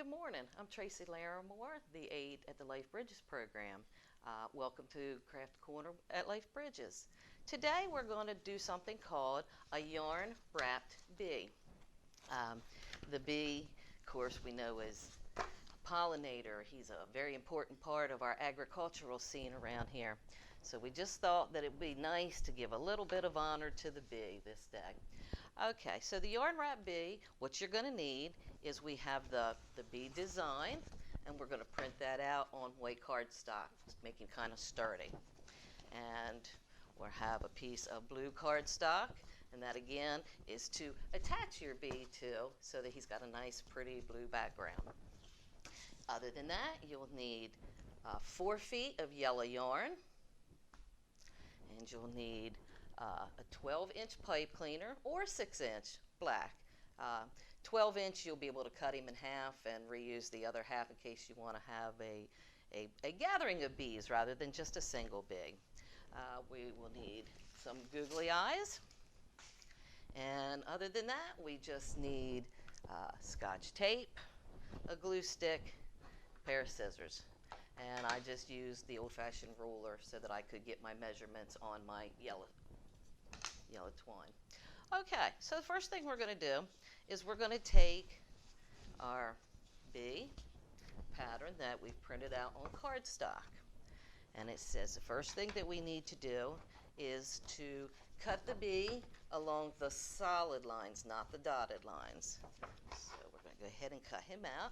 Good morning. I'm Tracy Larimore, the aide at the Life Bridges program. Welcome to Craft Corner at Life Bridges. Today we're going to do something called a yarn wrapped bee. The bee, of course, we know is a pollinator. He's a very important part of our agricultural scene around here. So we just thought that it would be nice to give a little bit of honor to the bee this day. Okay, so the yarn wrap bee, what you're going to need is we have the bee design, and we're going to print that out on white cardstock, make it kind of sturdy. And we'll have a piece of blue cardstock, and that again is to attach your bee to so that he's got a nice pretty blue background. Other than that, you'll need 4 feet of yellow yarn, and you'll need a 12-inch pipe cleaner or 6-inch black. 12-inch you'll be able to cut him in half and reuse the other half in case you want to have a gathering of bees rather than just a single bee. We will need some googly eyes, and other than that we just need Scotch tape, a glue stick, a pair of scissors. And I just used the old-fashioned ruler so that I could get my measurements on my yellow twine. Okay, so the first thing we're going to do is we're going to take our bee pattern that we've printed out on cardstock. And it says the first thing that we need to do is to cut the bee along the solid lines, not the dotted lines. So we're going to go ahead and cut him out.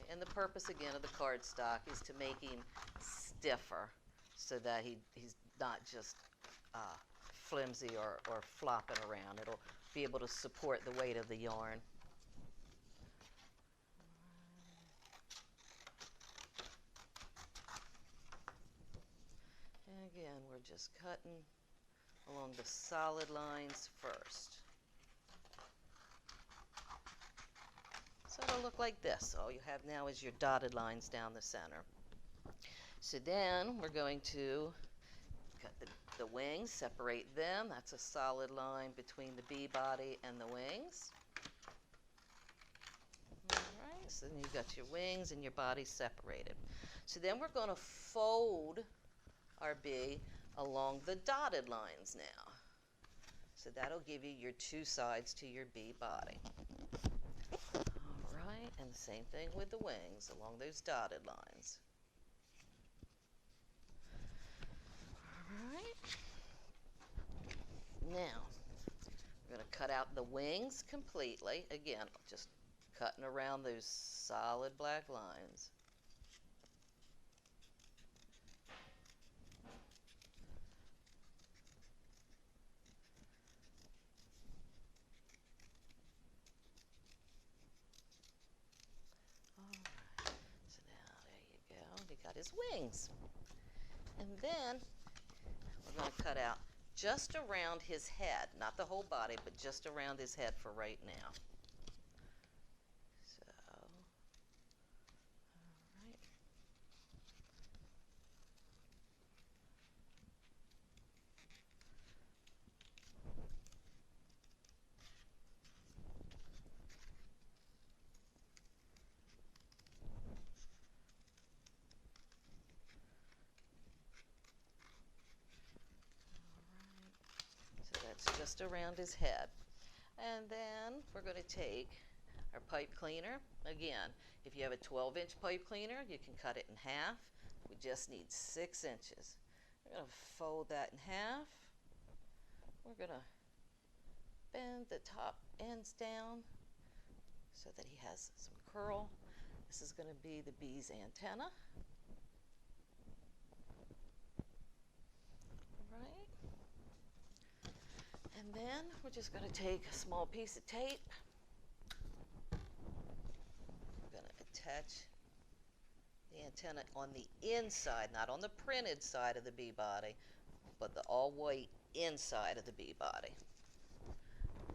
And the purpose again of the cardstock is to make him stiffer so that he's not just flimsy or flopping around. It'll be able to support the weight of the yarn. And again, we're just cutting along the solid lines first. So it'll look like this. All you have now is your dotted lines down the center. So then we're going to cut the wings, separate them. That's a solid line between the bee body and the wings. All right, so then you've got your wings and your body separated. So then we're going to fold our bee along the dotted lines now. So that'll give you your 2 sides to your bee body. And the same thing with the wings along those dotted lines. All right. Now, we're going to cut out the wings completely. Again, just cutting around those solid black lines. Got his wings. And then we're going to cut out just around his head, not the whole body, but just around his head for right now. So, all right. That's just around his head. And then we're going to take our pipe cleaner. Again, if you have a 12-inch pipe cleaner, you can cut it in half. We just need 6 inches. We're going to fold that in half. We're going to bend the top ends down so that he has some curl. This is going to be the bee's antenna. And then we're just going to take a small piece of tape. We're going to attach the antenna on the inside, not on the printed side of the bee body, but the all-white inside of the bee body.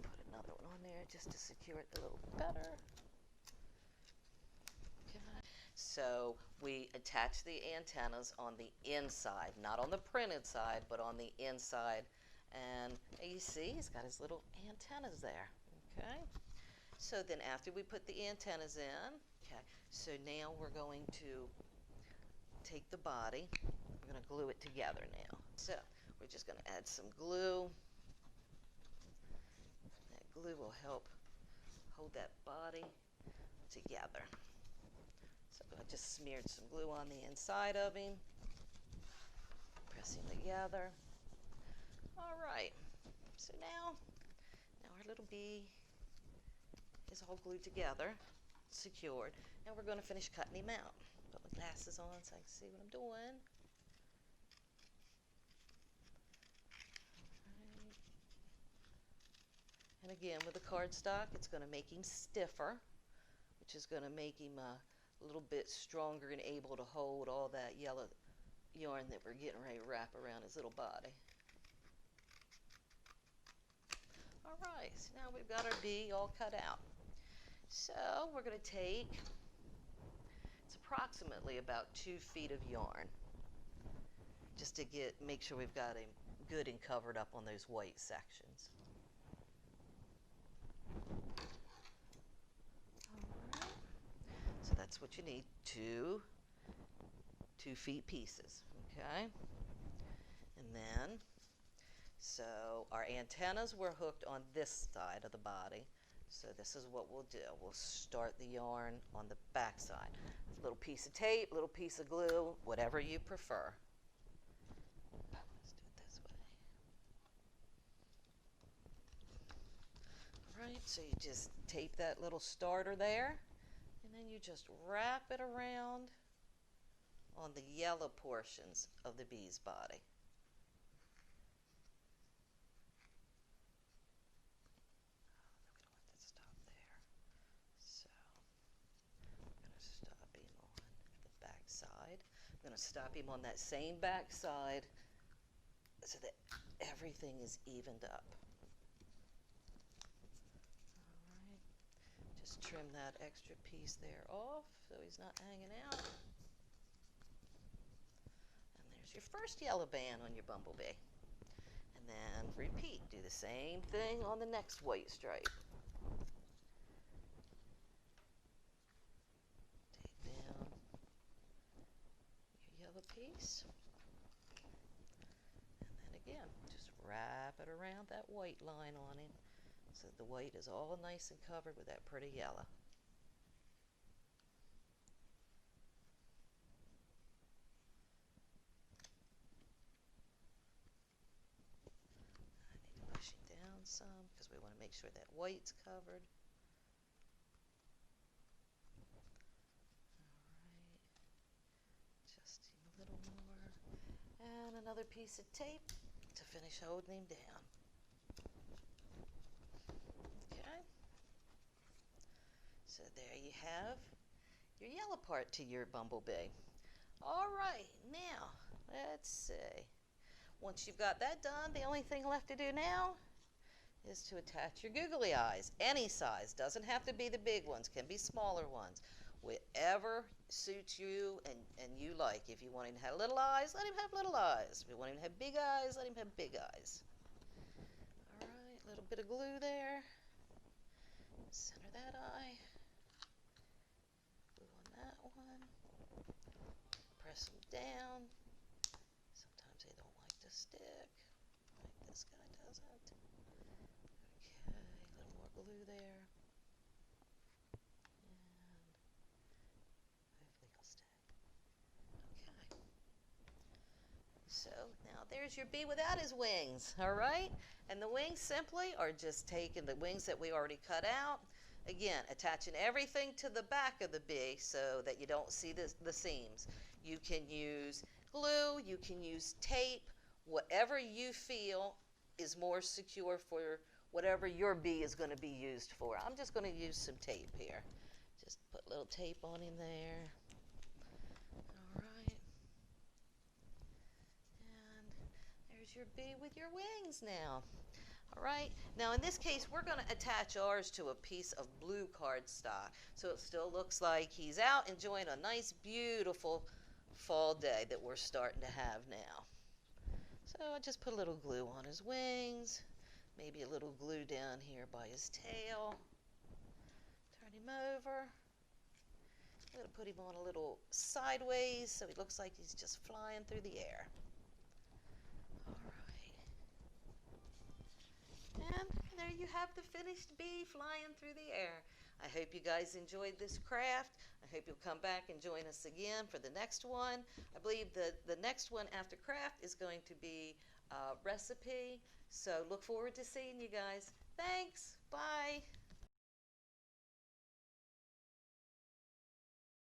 Put another one on there just to secure it a little better. Okay. So we attach the antennas on the inside, not on the printed side, but on the inside. And you see he's got his little antennas there. Okay, so then after we put the antennas in, okay, so now we're going to take the body, we're going to glue it together now. So we're just going to add some glue. That glue will help hold that body together. So I just smeared some glue on the inside of him, pressing together. All right, so now our little bee is all glued together, secured, and we're going to finish cutting him out. Put my glasses on so I can see what I'm doing. Right. And again, with the cardstock, it's going to make him stiffer, which is going to make him a little bit stronger and able to hold all that yellow yarn that we're getting ready to wrap around his little body. All right, so now we've got our bee all cut out. So we're going to take, it's approximately about 2 feet of yarn, just to make sure we've got him good and covered up on those white sections. All right, so that's what you need, 2 2-feet pieces, okay? And then, so our antennas were hooked on this side of the body. So this is what we'll do. We'll start the yarn on the back side. A little piece of tape, little piece of glue, whatever you prefer. Let's do it this way. All right, so you just tape that little starter there, and then you just wrap it around on the yellow portions of the bee's body. I'm going to stop him on that same back side so that everything is evened up. All right, just trim that extra piece there off so he's not hanging out. And there's your first yellow band on your bumblebee. And then repeat, do the same thing on the next white stripe. Piece, and then again just wrap it around that white line on him so that the white is all nice and covered with that pretty yellow. I need to push him down some because we want to make sure that white's covered. And another piece of tape to finish holding him down. Okay. So there you have your yellow part to your bumblebee. All right, now let's see. Once you've got that done, the only thing left to do now is to attach your googly eyes. Any size, doesn't have to be the big ones, can be smaller ones. Whatever suits you and you like. If you want him to have little eyes, let him have little eyes. If you want him to have big eyes, let him have big eyes. All right, a little bit of glue there. Center that eye. Glue on that one. Press them down. Sometimes they don't like to stick, like this guy doesn't. Okay, a little more glue there. So now there's your bee without his wings, all right? And the wings simply are just taking the wings that we already cut out. Again, attaching everything to the back of the bee so that you don't see the seams. You can use glue, you can use tape, whatever you feel is more secure for whatever your bee is going to be used for. I'm just going to use some tape here. Just put a little tape on him there. Your bee with your wings now. All right, now in this case we're going to attach ours to a piece of blue cardstock so it still looks like he's out enjoying a nice beautiful fall day that we're starting to have now. So I just put a little glue on his wings, maybe a little glue down here by his tail. Turn him over. I'm going to put him on a little sideways so he looks like he's just flying through the air. All right. And there you have the finished bee flying through the air. I hope you guys enjoyed this craft. I hope you'll come back and join us again for the next one. I believe the next one after craft is going to be recipe. So look forward to seeing you guys. Thanks. Bye.